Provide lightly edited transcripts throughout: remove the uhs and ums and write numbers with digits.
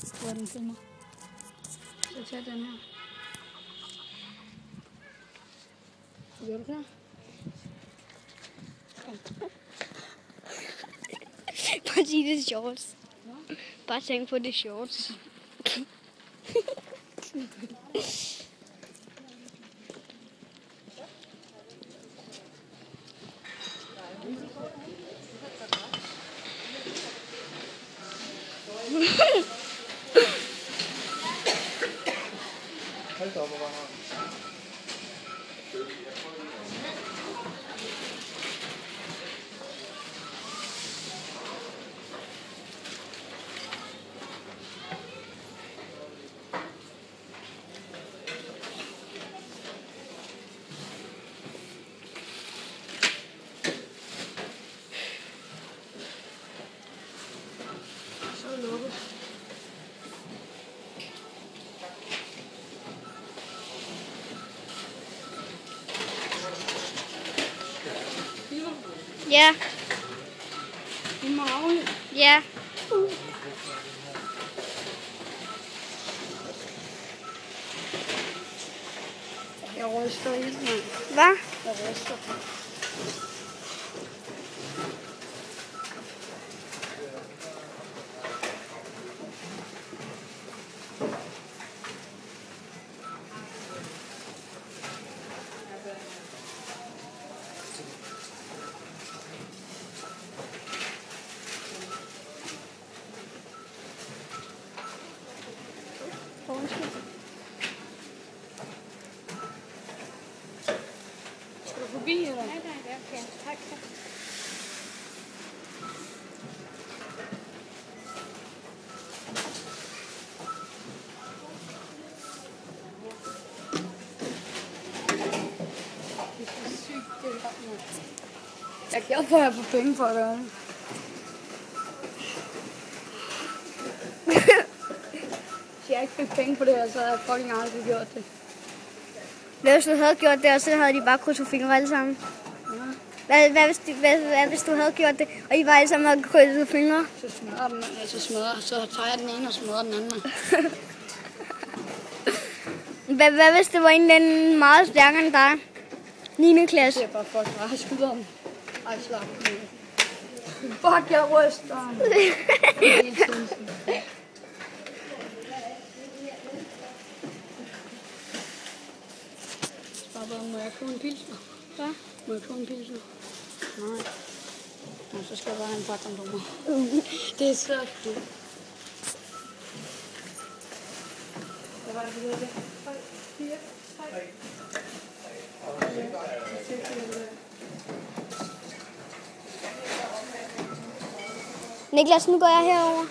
Hvor er den filmer? Så tag den her. Gør du klar? Bare sige det er shorts. Bare tænk på det shorts. Hold da op, hvor var han. Så lukket. Ja. I maven. Ja. Jeg ryster i den, mand. Hvad? Jeg ryster. Skal du forbi, eller? Nej, okay. Tak. Det er så sygt, det er ret meget. Jeg kan få her på penge for at gøre det. Hvis jeg ikke fik penge på det her, så havde jeg fucking aldrig gjort det. Hvis du havde gjort det, og så havde de bare krydset fingre alle sammen. Ja. Hvad hvis du havde gjort det, og I var alle sammen havde krydset fingre? Så smadrer den, så tager jeg den ene og smadrer den anden. Hvad hvis det var en eller anden meget stærkere end dig? 9. klasse. Det er bare fuck, jeg skyder den. Ej, slap den. Fuck, jeg ryster. Det er helt sindssygt. Må jeg købe en pilsner? Hvad? Må jeg købe en pilsner? Nej. Nå, så skal jeg bare have en pakke om mig. Det er så dumt. Hvad var det, du hedder det? 3, 4, 3. Niklas, nu går jeg herover.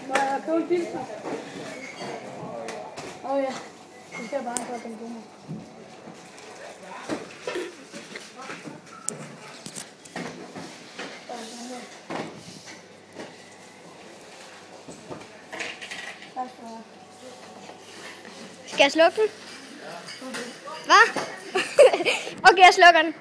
Må jeg købe en pilsner? Åh ja, det skal jeg bare have den gode. Skal jeg slukke den? Hvad? Okay, jeg slukker den.